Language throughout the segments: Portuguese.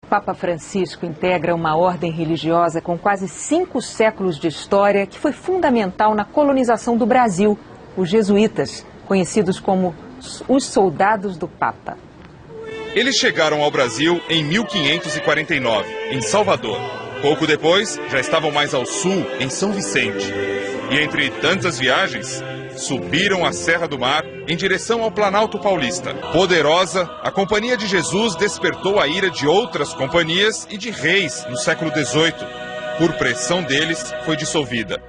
Papa Francisco integra uma ordem religiosa com quase 5 séculos de história que foi fundamental na colonização do Brasil, os jesuítas, conhecidos como os soldados do Papa. Eles chegaram ao Brasil em 1549, em Salvador. Pouco depois, já estavam mais ao sul, em São Vicente. E entre tantas viagens, subiram a Serra do Mar em direção ao Planalto Paulista. Poderosa, a Companhia de Jesus despertou a ira de outras companhias e de reis no século XVIII. Por pressão deles, foi dissolvida.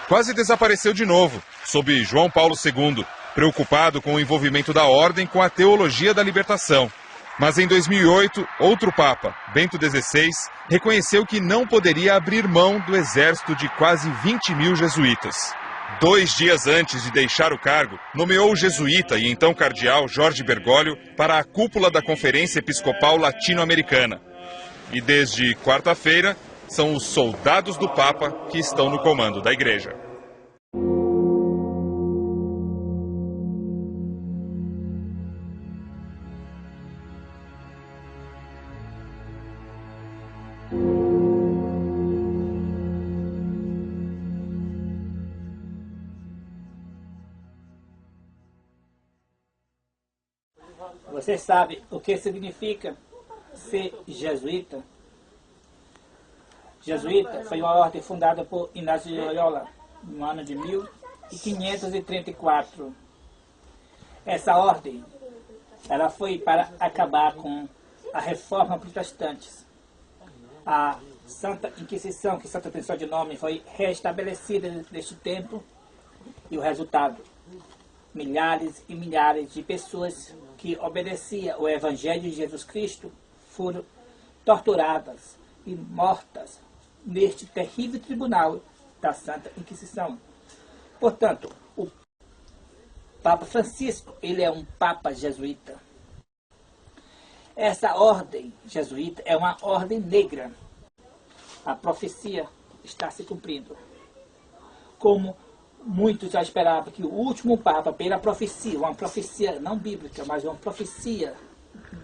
Quase desapareceu de novo, sob João Paulo II, preocupado com o envolvimento da ordem com a teologia da libertação. Mas em 2008, outro Papa, Bento XVI, reconheceu que não poderia abrir mão do exército de quase 20 mil jesuítas. 2 dias antes de deixar o cargo, nomeou o jesuíta e então cardeal Jorge Bergoglio para a cúpula da Conferência Episcopal Latino-Americana. E desde quarta-feira, são os soldados do Papa que estão no comando da Igreja. Você sabe o que significa ser jesuíta? Jesuíta foi uma ordem fundada por Inácio de Loyola no ano de 1534. Essa ordem ela foi para acabar com a reforma protestante. A Santa Inquisição, que Santa Pensão de nome, foi restabelecida neste tempo e o resultado, milhares e milhares de pessoas que obedeciam o Evangelho de Jesus Cristo foram torturadas e mortas neste terrível tribunal da Santa Inquisição. Portanto, o Papa Francisco, ele é um Papa jesuíta. Essa ordem jesuíta é uma ordem negra. A profecia está se cumprindo. Como muitos já esperavam que o último Papa, pela profecia, uma profecia não bíblica, mas uma profecia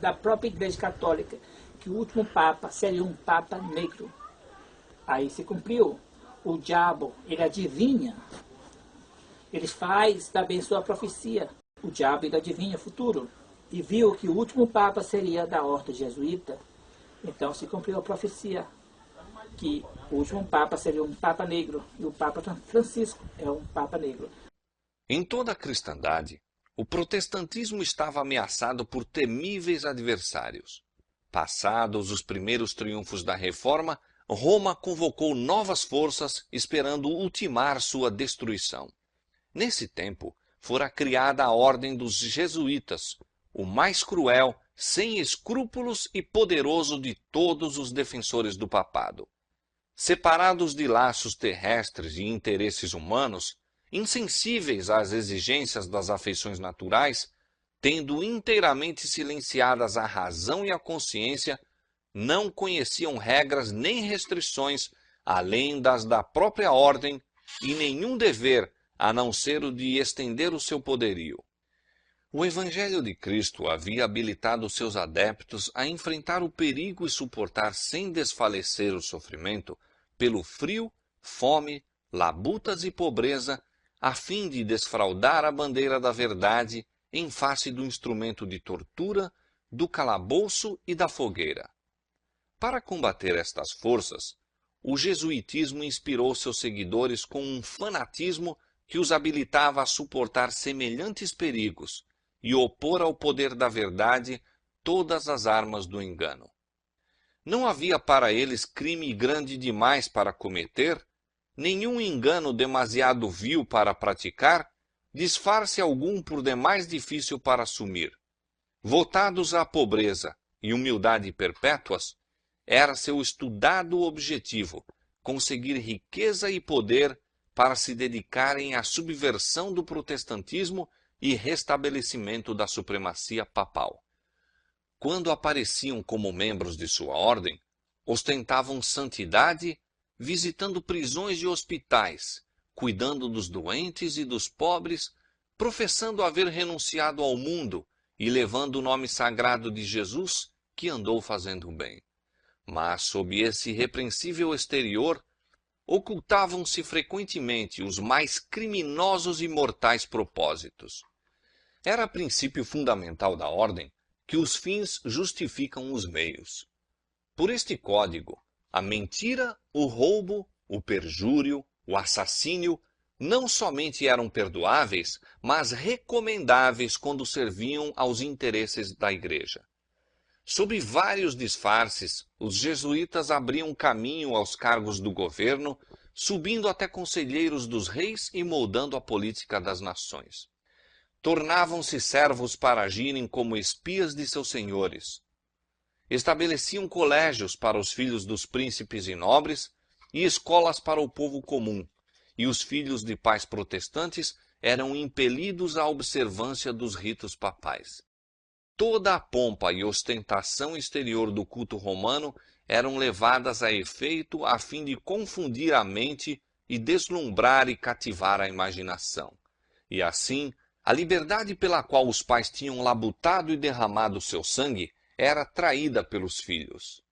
da própria Igreja Católica, que o último Papa seria um Papa negro. Aí se cumpriu. O diabo, ele adivinha. Ele faz também sua profecia. O diabo, ele adivinha o futuro. E viu que o último Papa seria da ordem jesuíta. Então se cumpriu a profecia que o último Papa seria um Papa negro, e o Papa Francisco é um Papa negro. Em toda a cristandade, o protestantismo estava ameaçado por temíveis adversários. Passados os primeiros triunfos da Reforma, Roma convocou novas forças esperando ultimar sua destruição. Nesse tempo, fora criada a Ordem dos Jesuítas, o mais cruel, sem escrúpulos e poderoso de todos os defensores do papado. Separados de laços terrestres e interesses humanos, insensíveis às exigências das afeições naturais, tendo inteiramente silenciadas a razão e a consciência, não conheciam regras nem restrições além das da própria ordem e nenhum dever a não ser o de estender o seu poderio. O Evangelho de Cristo havia habilitado seus adeptos a enfrentar o perigo e suportar sem desfalecer o sofrimento pelo frio, fome, labutas e pobreza, a fim de desfraldar a bandeira da verdade em face do instrumento de tortura, do calabouço e da fogueira. Para combater estas forças, o jesuitismo inspirou seus seguidores com um fanatismo que os habilitava a suportar semelhantes perigos e opor ao poder da verdade todas as armas do engano. Não havia para eles crime grande demais para cometer, nenhum engano demasiado vil para praticar, disfarce algum por demais difícil para assumir. Votados à pobreza e humildade perpétuas, era seu estudado objetivo conseguir riqueza e poder para se dedicarem à subversão do protestantismo e restabelecimento da supremacia papal. Quando apareciam como membros de sua ordem, ostentavam santidade, visitando prisões e hospitais, cuidando dos doentes e dos pobres, professando haver renunciado ao mundo e levando o nome sagrado de Jesus, que andou fazendo o bem. Mas sob esse irrepreensível exterior, ocultavam-se frequentemente os mais criminosos e mortais propósitos. Era princípio fundamental da ordem que os fins justificam os meios. Por este código, a mentira, o roubo, o perjúrio, o assassínio não somente eram perdoáveis, mas recomendáveis quando serviam aos interesses da Igreja. Sob vários disfarces, os jesuítas abriam caminho aos cargos do governo, subindo até conselheiros dos reis e moldando a política das nações. Tornavam-se servos para agirem como espias de seus senhores. Estabeleciam colégios para os filhos dos príncipes e nobres e escolas para o povo comum, e os filhos de pais protestantes eram impelidos à observância dos ritos papais. Toda a pompa e ostentação exterior do culto romano eram levadas a efeito a fim de confundir a mente e deslumbrar e cativar a imaginação. E assim, a liberdade pela qual os pais tinham labutado e derramado seu sangue era traída pelos filhos.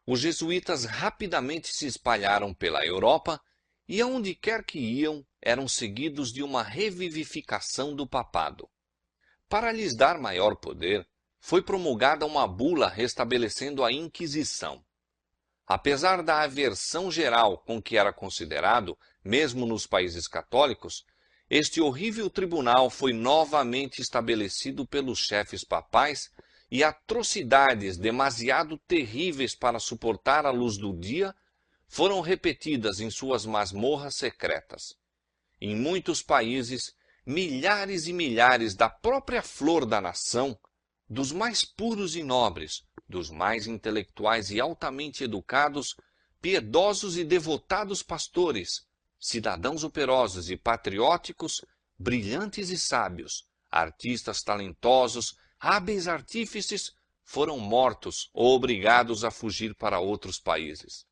Os jesuítas rapidamente se espalharam pela Europa e aonde quer que iam, eram seguidos de uma revivificação do papado. Para lhes dar maior poder, foi promulgada uma bula restabelecendo a Inquisição. Apesar da aversão geral com que era considerado, mesmo nos países católicos, este horrível tribunal foi novamente estabelecido pelos chefes papais e atrocidades demasiado terríveis para suportar a luz do dia foram repetidas em suas masmorras secretas. Em muitos países, milhares e milhares da própria flor da nação, dos mais puros e nobres, dos mais intelectuais e altamente educados, piedosos e devotados pastores, cidadãos operosos e patrióticos, brilhantes e sábios, artistas talentosos, hábeis artífices, foram mortos ou obrigados a fugir para outros países.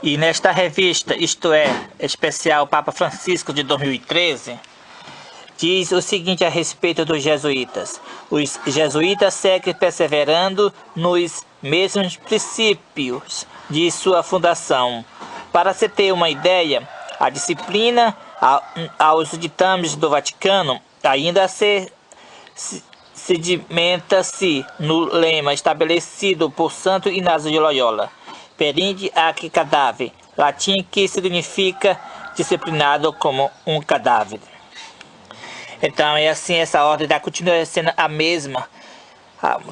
E nesta revista, isto é, especial Papa Francisco de 2013, diz o seguinte a respeito dos jesuítas. Os jesuítas seguem perseverando nos mesmos princípios de sua fundação. Para se ter uma ideia, a disciplina aos ditames do Vaticano ainda sedimenta-se no lema estabelecido por Santo Inácio de Loyola, perinde ac cadáver, latim que significa disciplinado como um cadáver. Então é assim, essa ordem continua sendo a mesma,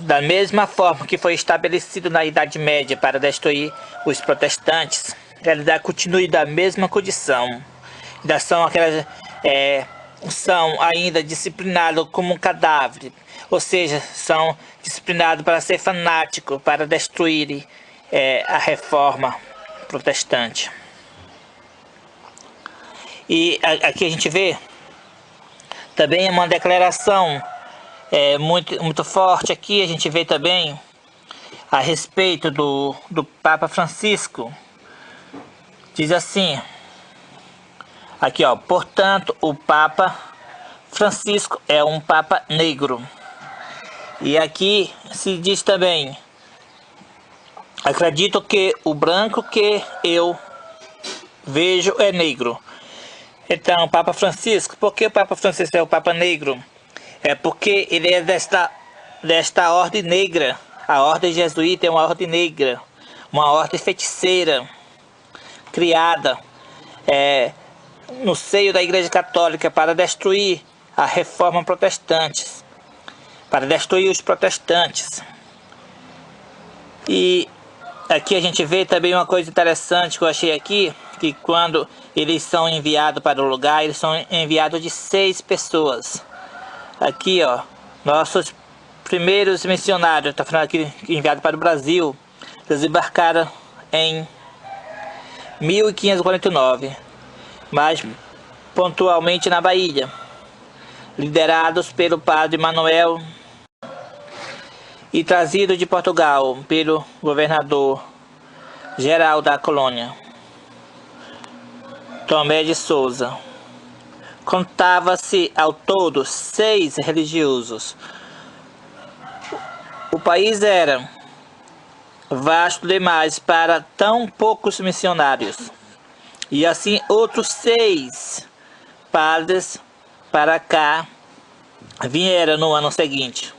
da mesma forma que foi estabelecido na Idade Média para destruir os protestantes. Ela continua da mesma condição. Ainda são aquelas são ainda disciplinados como um cadáver, ou seja, são disciplinados para ser fanáticos, para destruir a reforma protestante. E aqui a gente vê também uma declaração muito forte aqui, a gente vê também a respeito do Papa Francisco. Diz assim, aqui ó, portanto o Papa Francisco é um Papa negro. E aqui se diz também, acredito que o branco que eu vejo é negro. Então, o Papa Francisco, por que o Papa Francisco é o Papa negro? É porque ele é desta ordem negra. A ordem jesuíta é uma ordem negra, uma ordem feiticeira, criada no seio da Igreja Católica para destruir a reforma protestante, para destruir os protestantes. E aqui a gente vê também uma coisa interessante que eu achei aqui, que quando eles são enviados para o lugar, eles são enviados de 6 pessoas. Aqui, ó, nossos primeiros missionários, está falando aqui, enviados para o Brasil, eles embarcaram em 1549, mas pontualmente na Bahia, liderados pelo padre Manuel e trazidos de Portugal pelo governador geral da colônia, Tomé de Souza. Contava-se ao todo 6 religiosos. O país era vasto demais para tão poucos missionários. E assim outros 6 padres para cá vieram no ano seguinte.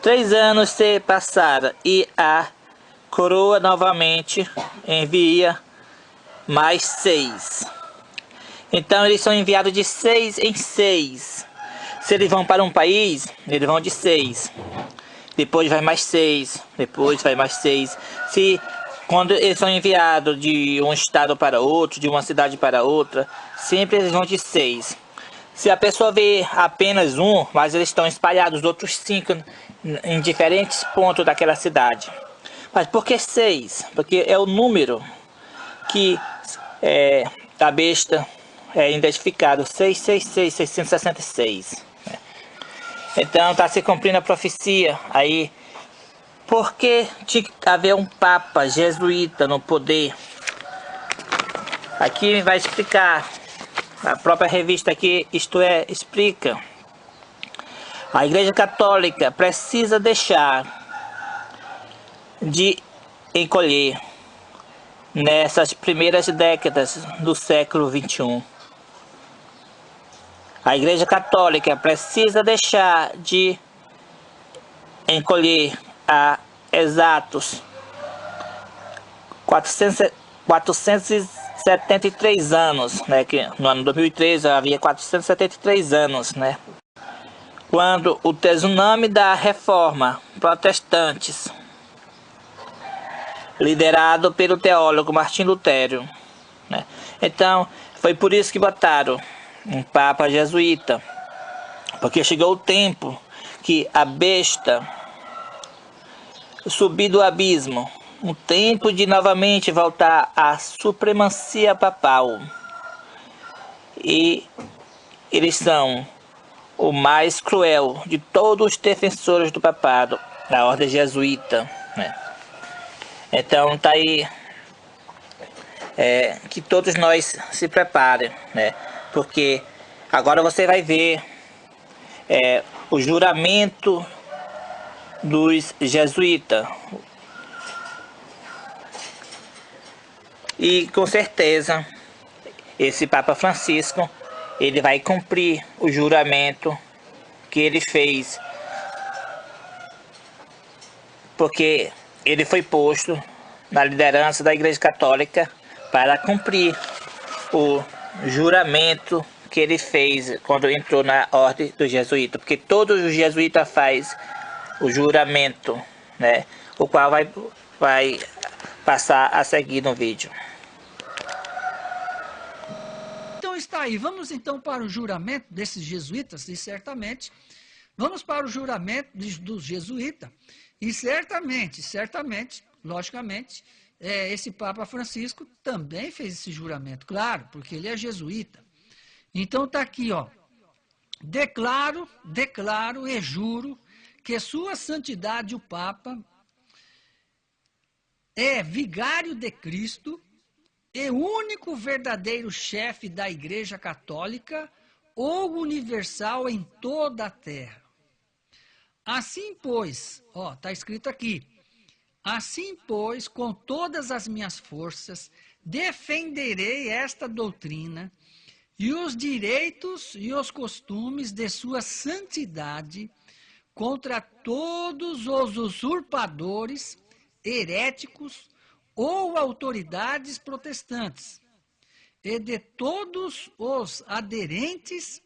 3 anos se passaram e a coroa novamente envia mais 6. Então eles são enviados de 6 em 6. Se eles vão para um país, eles vão de 6. Depois vai mais 6. Depois vai mais 6. Quando eles são enviados de um estado para outro, de uma cidade para outra, sempre eles vão de 6. Se a pessoa vê apenas um, mas eles estão espalhados, os outros 5 em diferentes pontos daquela cidade. Mas por que 6? Porque é o número que a besta é identificado, 666, 666. Então está se cumprindo a profecia aí. Por que tinha que haver um papa jesuíta no poder? Aqui vai explicar. A própria revista aqui, Isto É, explica. A Igreja Católica precisa deixar de encolher nessas primeiras décadas do século XXI. A Igreja Católica precisa deixar de encolher há exatos 473 anos, né, que no ano 2013 havia 473 anos, né, quando o tsunami da Reforma Protestantes, liderado pelo teólogo Martim Lutero, né, então foi por isso que botaram um papa jesuíta, porque chegou o tempo que a besta subir do abismo, um tempo de novamente voltar à supremacia papal. E eles são o mais cruel de todos os defensores do papado, da ordem jesuíta, né? Então tá aí que todos nós se preparem, né? Porque agora você vai ver o juramento dos jesuítas. E com certeza esse Papa Francisco, ele vai cumprir o juramento que ele fez, porque ele foi posto na liderança da Igreja Católica para cumprir o juramento que ele fez quando entrou na ordem dos jesuítas, porque todos os jesuítas fazem o juramento, né, o qual vai passar a seguir no vídeo. Então está aí, vamos então para o juramento desses jesuítas, e certamente vamos para o juramento dos jesuítas, e certamente, logicamente, esse Papa Francisco também fez esse juramento, claro, porque ele é jesuíta. Então está aqui, ó, declaro e juro que sua santidade o Papa é vigário de Cristo e único verdadeiro chefe da Igreja Católica ou universal em toda a terra. Assim, pois, ó, está escrito aqui, assim, pois, com todas as minhas forças, defenderei esta doutrina e os direitos e os costumes de sua santidade contra todos os usurpadores, heréticos ou autoridades protestantes, e de todos os aderentes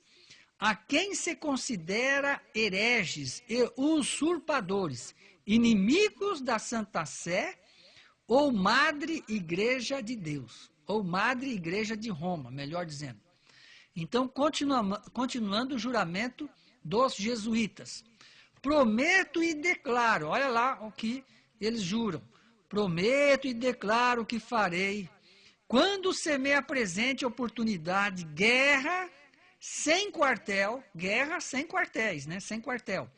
a quem se considera hereges e usurpadores, inimigos da Santa Sé, ou Madre Igreja de Deus, ou Madre Igreja de Roma, melhor dizendo. Então, continuando o juramento dos jesuítas. Prometo e declaro, olha lá o que eles juram. Prometo e declaro que farei, quando se me apresente oportunidade, guerra sem quartel, guerra sem quartéis, né? Sem quartel,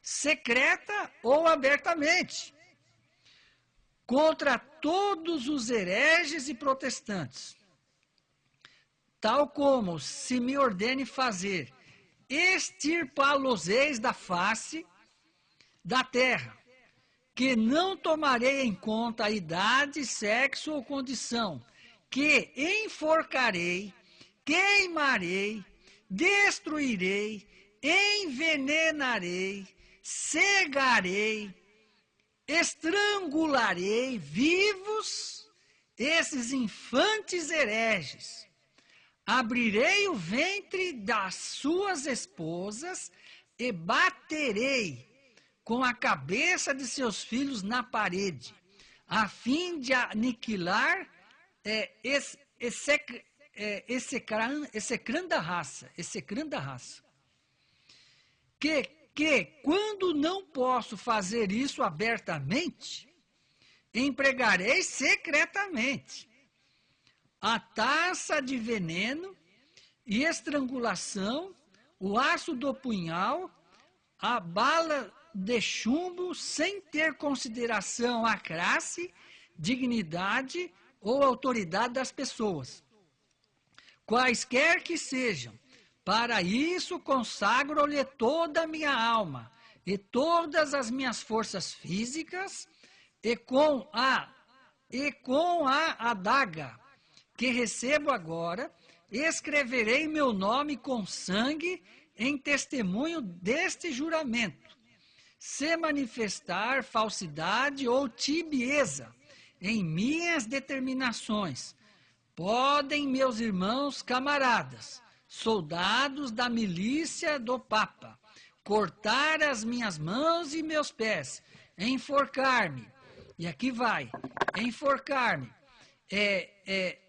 secreta ou abertamente, contra todos os hereges e protestantes, tal como se me ordene fazer, extirpá-los-eis da face da terra, que não tomarei em conta a idade, sexo ou condição, que enforcarei, queimarei, destruirei, envenenarei, cegarei, estrangularei vivos esses infantes hereges. Abrirei o ventre das suas esposas e baterei com a cabeça de seus filhos na parede, a fim de aniquilar execranda raça. Que quando não posso fazer isso abertamente, empregarei secretamente a taça de veneno e estrangulação, o aço do punhal, a bala de chumbo, sem ter consideração à classe, dignidade ou autoridade das pessoas, quaisquer que sejam. Para isso consagro-lhe toda a minha alma e todas as minhas forças físicas, e com a adaga que recebo agora, escreverei meu nome com sangue em testemunho deste juramento. Se manifestar falsidade ou tibieza em minhas determinações, podem meus irmãos camaradas, soldados da milícia do Papa, cortar as minhas mãos e meus pés, enforcar-me, e aqui vai, enforcar-me,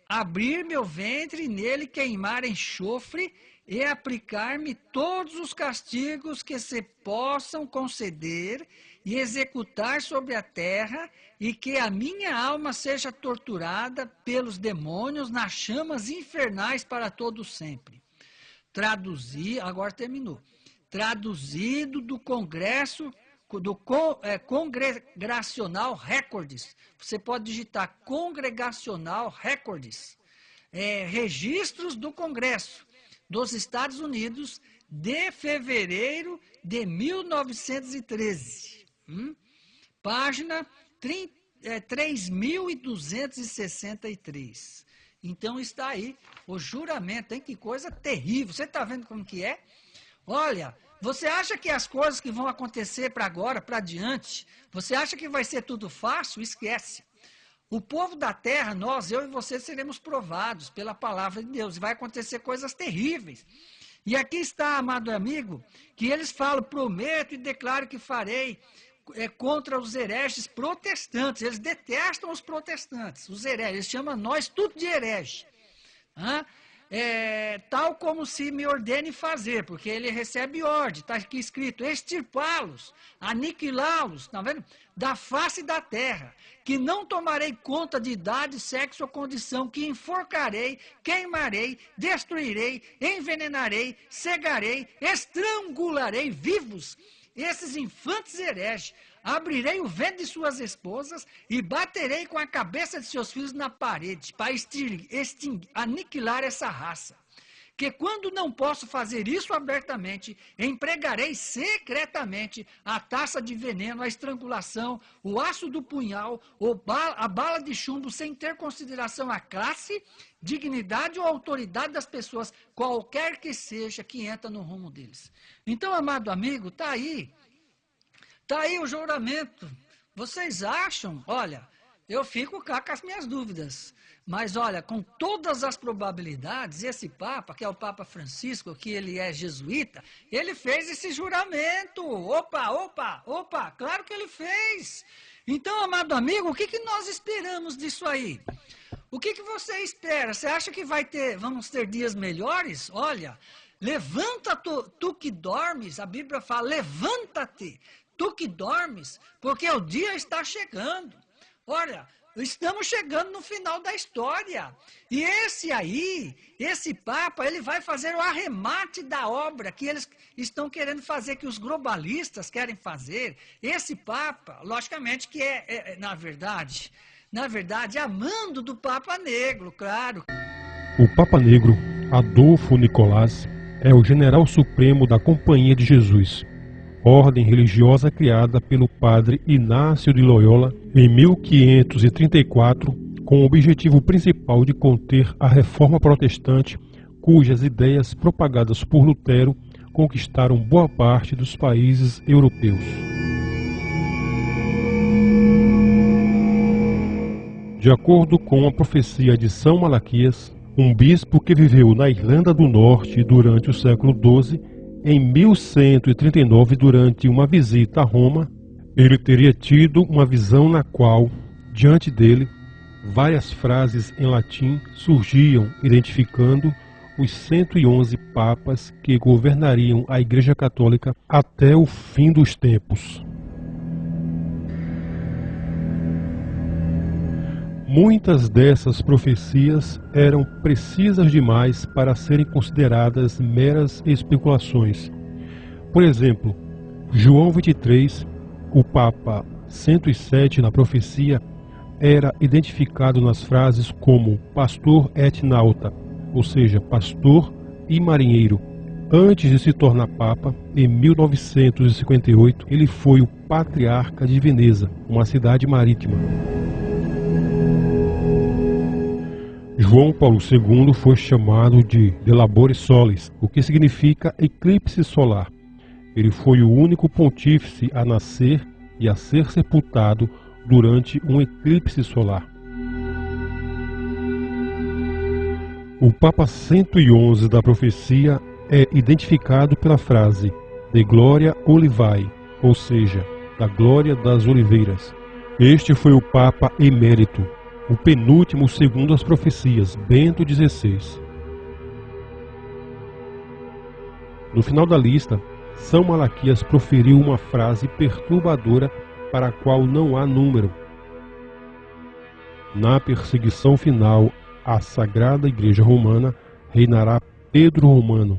abrir meu ventre e nele queimar enxofre e aplicar-me todos os castigos que se possam conceder e executar sobre a terra, e que a minha alma seja torturada pelos demônios nas chamas infernais para todo sempre. Agora terminou. Traduzido do Congresso, Congregacional Records. Você pode digitar Congregacional Records. Registros do Congresso dos Estados Unidos de fevereiro de 1913. Página 3263. Então está aí o juramento, hein? Que coisa terrível. Você está vendo como que é? Olha, você acha que as coisas que vão acontecer para agora, para adiante, você acha que vai ser tudo fácil? Esquece. O povo da terra, nós, eu e você, seremos provados pela palavra de Deus. E vai acontecer coisas terríveis. E aqui está, amado amigo, que eles falam, prometo e declaro que farei contra os hereges protestantes. Eles detestam os protestantes, os hereges. Eles chamam nós tudo de herege. Tal como se me ordene fazer, porque ele recebe ordem, está aqui escrito, extirpá-los, aniquilá-los, está vendo? Da face da terra, que não tomarei conta de idade, sexo ou condição, que enforcarei, queimarei, destruirei, envenenarei, cegarei, estrangularei vivos esses infantes hereges, abrirei o ventre de suas esposas e baterei com a cabeça de seus filhos na parede, para aniquilar essa raça. Que quando não posso fazer isso abertamente, empregarei secretamente a taça de veneno, a estrangulação, o aço do punhal, a bala de chumbo, sem ter consideração à classe, dignidade ou autoridade das pessoas, qualquer que seja que entra no rumo deles. Então, amado amigo, está aí o juramento. Vocês acham? Olha, eu fico cá com as minhas dúvidas. Mas olha, com todas as probabilidades, esse Papa, que é o Papa Francisco, que ele é jesuíta, ele fez esse juramento. Opa, claro que ele fez. Então, amado amigo, o que nós esperamos disso aí? O que você espera? Você acha que vamos ter dias melhores? Olha, levanta tu que dormes, a Bíblia fala, levanta-te, tu que dormes, porque o dia está chegando. Olha, estamos chegando no final da história. E esse Papa, ele vai fazer o arremate da obra que eles estão querendo fazer, que os globalistas querem fazer. Esse Papa, logicamente que na verdade, amando do Papa Negro, claro. O Papa Negro, Adolfo Nicolás, é o general supremo da Companhia de Jesus. ordem religiosa criada pelo padre Inácio de Loyola em 1534, com o objetivo principal de conter a reforma protestante, cujas ideias propagadas por Lutero conquistaram boa parte dos países europeus. De acordo com a profecia de São Malaquias, um bispo que viveu na Irlanda do Norte durante o século XII, em 1139, durante uma visita a Roma, ele teria tido uma visão na qual, diante dele, várias frases em latim surgiam identificando os 111 papas que governariam a Igreja Católica até o fim dos tempos. Muitas dessas profecias eram precisas demais para serem consideradas meras especulações. Por exemplo, João 23, o Papa 107 na profecia, era identificado nas frases como pastor et nauta, ou seja, pastor e marinheiro. Antes de se tornar Papa, em 1958, ele foi o patriarca de Veneza, uma cidade marítima. João Paulo II foi chamado de Labore Solis, o que significa eclipse solar. Ele foi o único pontífice a nascer e a ser sepultado durante um eclipse solar. O Papa 111 da profecia é identificado pela frase de Gloria Olivae, ou seja, da glória das oliveiras. Este foi o Papa emérito, o penúltimo segundo as profecias, Bento XVI. No final da lista, São Malaquias proferiu uma frase perturbadora para a qual não há número. Na perseguição final à Sagrada Igreja Romana, reinará Pedro Romano,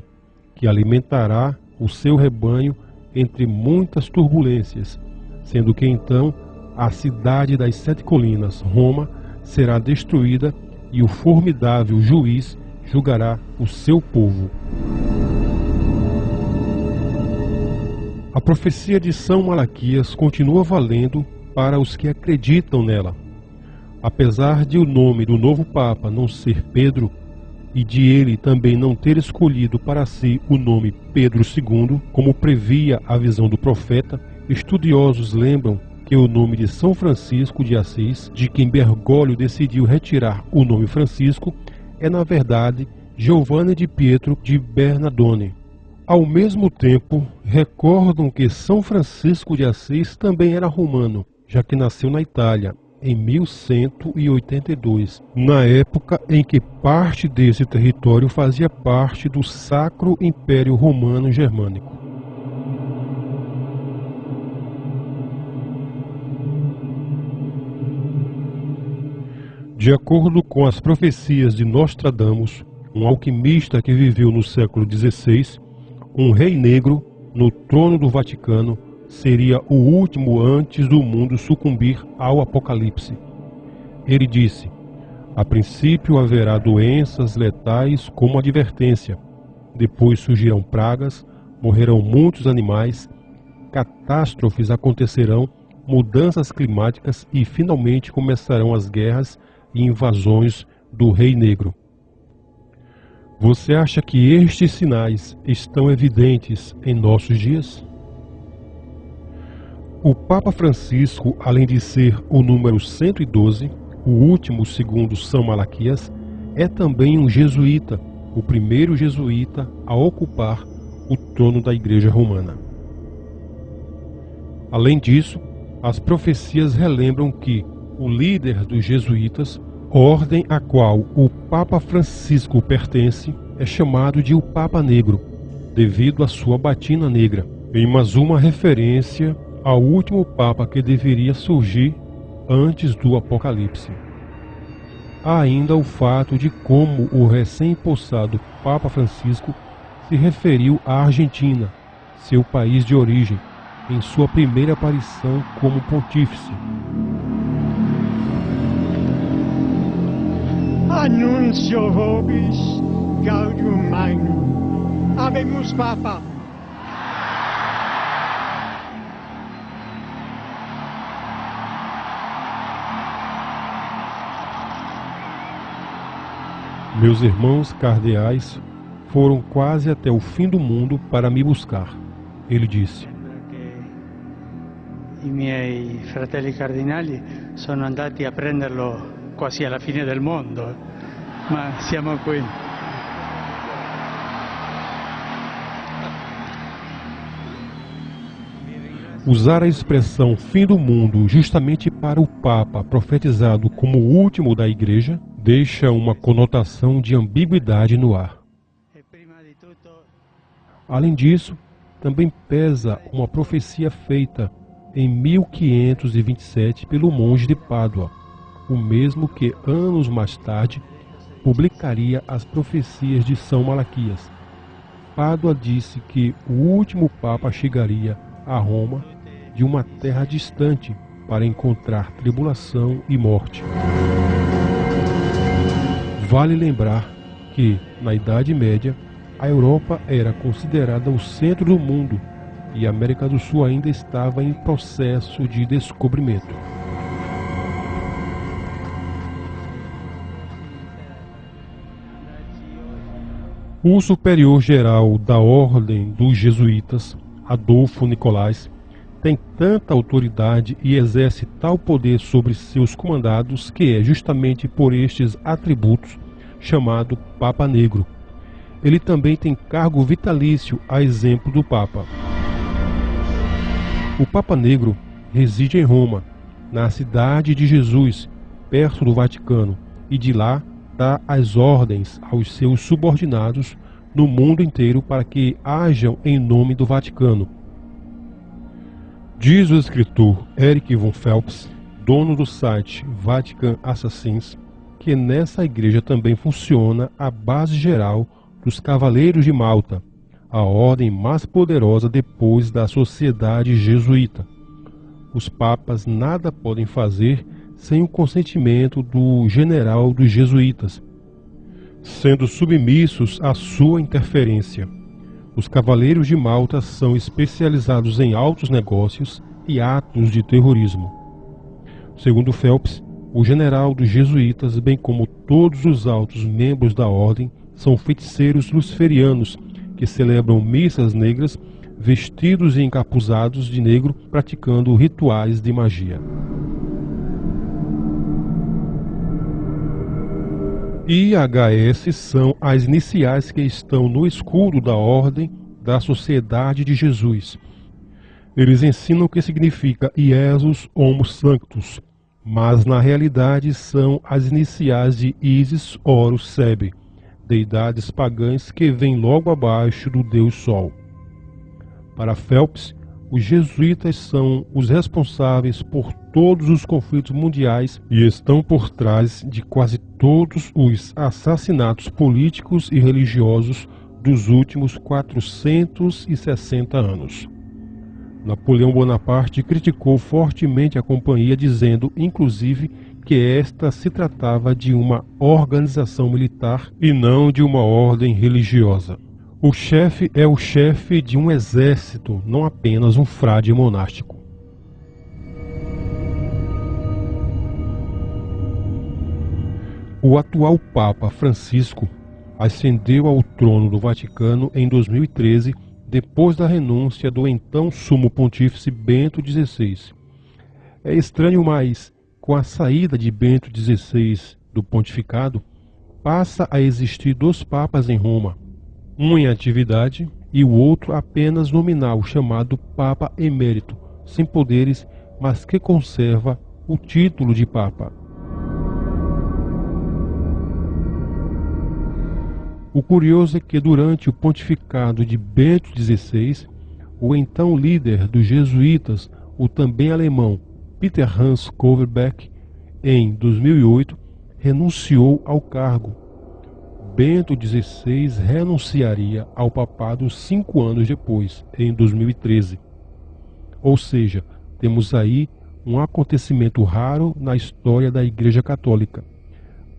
que alimentará o seu rebanho entre muitas turbulências, sendo que então a cidade das 7 colinas, Roma, será destruída e o formidável juiz julgará o seu povo. A profecia de São Malaquias continua valendo para os que acreditam nela. Apesar de o nome do novo Papa não ser Pedro, e de ele também não ter escolhido para si o nome Pedro II, como previa a visão do profeta, estudiosos lembram que o nome de São Francisco de Assis, de quem Bergoglio decidiu retirar o nome Francisco, é na verdade Giovanni di Pietro de Bernardone. Ao mesmo tempo, recordam que São Francisco de Assis também era romano, já que nasceu na Itália, em 1182, na época em que parte desse território fazia parte do Sacro Império Romano Germânico. De acordo com as profecias de Nostradamus, um alquimista que viveu no século XVI, um rei negro no trono do Vaticano seria o último antes do mundo sucumbir ao apocalipse. Ele disse: a princípio haverá doenças letais como advertência, depois surgirão pragas, morrerão muitos animais, catástrofes acontecerão, mudanças climáticas e finalmente começarão as guerras e invasões do Rei Negro. Você acha que estes sinais estão evidentes em nossos dias? O Papa Francisco, além de ser o número 112, o último segundo São Malaquias, é também um jesuíta, o primeiro jesuíta a ocupar o trono da Igreja Romana. Além disso, as profecias relembram que o líder dos jesuítas, ordem a qual o Papa Francisco pertence, é chamado de o Papa Negro, devido à sua batina negra, em mais uma referência ao último Papa que deveria surgir antes do Apocalipse. Há ainda o fato de como o recém-possado Papa Francisco se referiu à Argentina, seu país de origem, em sua primeira aparição como pontífice. Annuncio vobis gaudium magnum. Habemus Papa. Meus irmãos cardeais foram quase até o fim do mundo para me buscar. Ele disse. I miei fratelli cardinali sono andati a prenderlo quasi alla fine del mondo, ma siamo qui. Usar a expressão fim do mundo justamente para o Papa profetizado como o último da Igreja deixa uma conotação de ambiguidade no ar. Além disso, também pesa uma profecia feita em 1527 pelo monge de Pádua, o mesmo que anos mais tarde publicaria as profecias de São Malaquias. Pádua disse que o último Papa chegaria a Roma de uma terra distante para encontrar tribulação e morte. Vale lembrar que, na Idade Média, a Europa era considerada o centro do mundo e a América do Sul ainda estava em processo de descobrimento. O superior-geral da Ordem dos Jesuítas, Adolfo Nicolás, tem tanta autoridade e exerce tal poder sobre seus comandados que é justamente por estes atributos chamado Papa Negro. Ele também tem cargo vitalício, a exemplo do Papa. O Papa Negro reside em Roma, na cidade de Jesus, perto do Vaticano, e de lá dá as ordens aos seus subordinados no mundo inteiro para que hajam em nome do Vaticano. Diz o escritor Eric von Phelps, dono do site Vatican Assassins, que nessa igreja também funciona a base geral dos Cavaleiros de Malta, a ordem mais poderosa depois da sociedade jesuíta. Os papas nada podem fazer sem o consentimento do general dos jesuítas, sendo submissos à sua interferência. Os Cavaleiros de Malta são especializados em altos negócios e atos de terrorismo. Segundo Phelps, o general dos jesuítas, bem como todos os altos membros da ordem, são feiticeiros luciferianos que celebram missas negras, vestidos e encapuzados de negro, praticando rituais de magia. IHS são as iniciais que estão no escudo da Ordem da Sociedade de Jesus. Eles ensinam o que significa Iesus Homo Sanctus, mas na realidade são as iniciais de Isis Horus Sebe, deidades pagãs que vêm logo abaixo do Deus Sol. Para Phelps, os jesuítas são os responsáveis por todos os conflitos mundiais e estão por trás de quase todos os assassinatos políticos e religiosos dos últimos 460 anos. Napoleão Bonaparte criticou fortemente a companhia, dizendo, inclusive, que esta se tratava de uma organização militar e não de uma ordem religiosa. O chefe é o chefe de um exército, não apenas um frade monástico. O atual Papa Francisco ascendeu ao trono do Vaticano em 2013, depois da renúncia do então Sumo Pontífice Bento XVI. É estranho, mas com a saída de Bento XVI do pontificado, passa a existir 2 papas em Roma, um em atividade e o outro apenas nominal, chamado Papa Emérito, sem poderes, mas que conserva o título de Papa. O curioso é que durante o pontificado de Bento XVI, o então líder dos jesuítas, o também alemão Peter Hans Kovelbeck, em 2008, renunciou ao cargo. Bento XVI renunciaria ao papado 5 anos depois, em 2013. Ou seja, temos aí um acontecimento raro na história da Igreja Católica.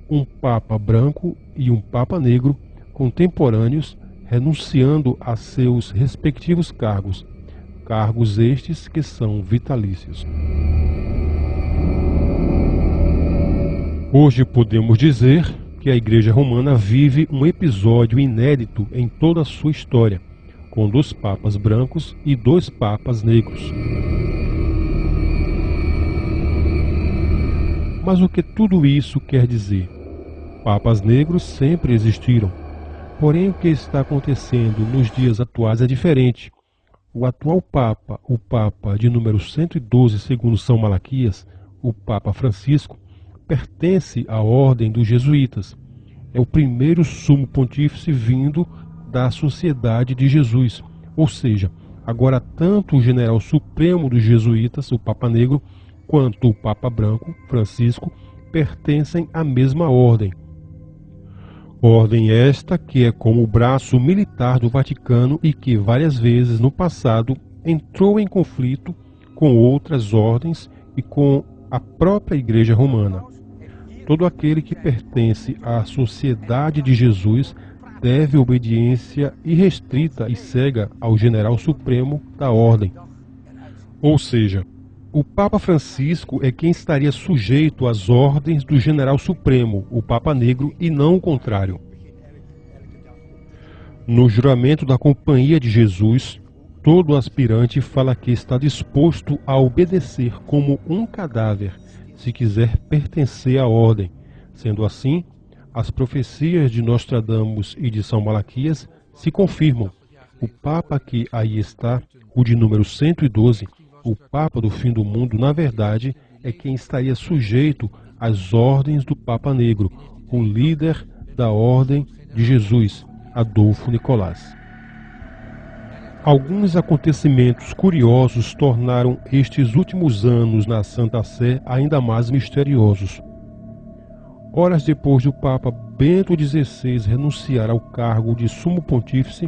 Um Papa branco e um Papa negro contemporâneos renunciando a seus respectivos cargos, cargos estes que são vitalícios. Hoje podemos dizer que a Igreja Romana vive um episódio inédito em toda a sua história, com 2 papas brancos e 2 papas negros. Mas o que tudo isso quer dizer? Papas negros sempre existiram. Porém, o que está acontecendo nos dias atuais é diferente. O atual Papa, o Papa de número 112, segundo São Malaquias, o Papa Francisco, pertence à Ordem dos Jesuítas. É o primeiro sumo pontífice vindo da Sociedade de Jesus. Ou seja, agora tanto o general supremo dos jesuítas, o Papa Negro, quanto o Papa Branco, Francisco, pertencem à mesma ordem. Ordem esta que é como o braço militar do Vaticano e que várias vezes no passado entrou em conflito com outras ordens e com a própria Igreja Romana. Todo aquele que pertence à Sociedade de Jesus deve obediência irrestrita e cega ao general supremo da ordem. Ou seja, o Papa Francisco é quem estaria sujeito às ordens do general supremo, o Papa Negro, e não o contrário. No juramento da Companhia de Jesus, todo aspirante fala que está disposto a obedecer como um cadáver, se quiser pertencer à ordem. Sendo assim, as profecias de Nostradamus e de São Malaquias se confirmam. O Papa que aí está, o de número 112, o Papa do fim do mundo, na verdade, é quem estaria sujeito às ordens do Papa Negro, o líder da Ordem de Jesus, Adolfo Nicolás. Alguns acontecimentos curiosos tornaram estes últimos anos na Santa Sé ainda mais misteriosos. Horas depois do Papa Bento XVI renunciar ao cargo de Sumo Pontífice,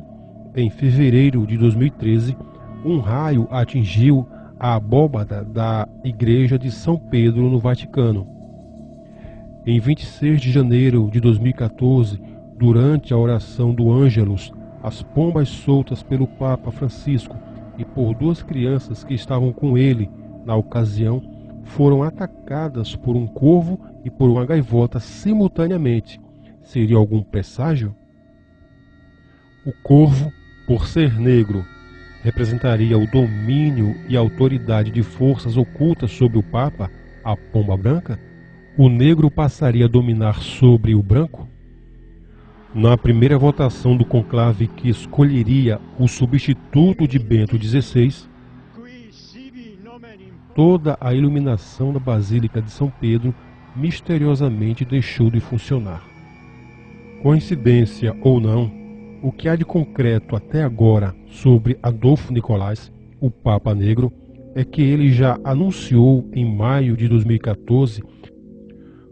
em fevereiro de 2013, um raio atingiu a abóbada da Igreja de São Pedro no Vaticano. Em 26 de janeiro de 2014, durante a oração do Ângelus, as pombas soltas pelo Papa Francisco e por 2 crianças que estavam com ele na ocasião foram atacadas por um corvo e por uma gaivota simultaneamente. Seria algum presságio? O corvo, por ser negro, representaria o domínio e a autoridade de forças ocultas sobre o Papa, a pomba branca? O negro passaria a dominar sobre o branco? Na primeira votação do conclave que escolheria o substituto de Bento XVI, toda a iluminação da Basílica de São Pedro misteriosamente deixou de funcionar. Coincidência ou não, o que há de concreto até agora sobre Adolfo Nicolás, o Papa Negro, é que ele já anunciou em maio de 2014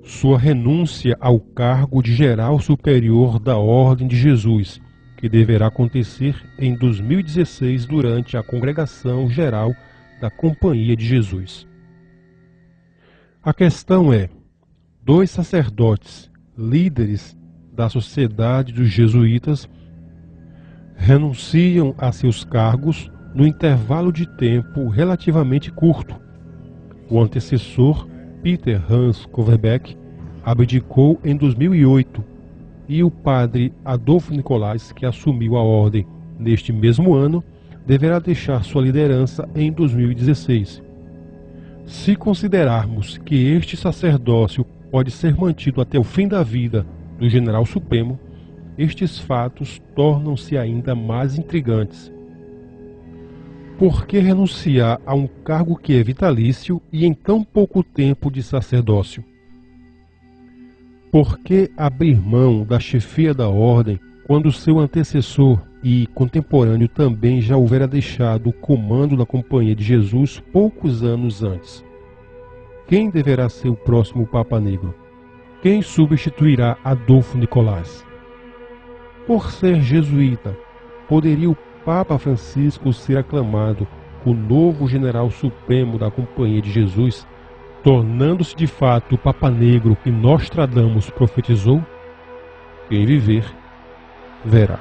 sua renúncia ao cargo de geral superior da Ordem de Jesus, que deverá acontecer em 2016 durante a Congregação Geral da Companhia de Jesus. A questão é: 2 sacerdotes, líderes da Sociedade dos Jesuítas, renunciam a seus cargos no intervalo de tempo relativamente curto. O antecessor, Peter Hans Koverbeck, abdicou em 2008 e o padre Adolfo Nicolás, que assumiu a ordem neste mesmo ano, deverá deixar sua liderança em 2016. Se considerarmos que este sacerdócio pode ser mantido até o fim da vida do general supremo, estes fatos tornam-se ainda mais intrigantes. Por que renunciar a um cargo que é vitalício e em tão pouco tempo de sacerdócio? Por que abrir mão da chefia da ordem quando seu antecessor e contemporâneo também já houvera deixado o comando da Companhia de Jesus poucos anos antes? Quem deverá ser o próximo Papa Negro? Quem substituirá Adolfo Nicolás? Por ser jesuíta, poderia o Papa Francisco ser aclamado o novo general supremo da Companhia de Jesus, tornando-se de fato o Papa Negro que Nostradamus profetizou? Quem viver, verá.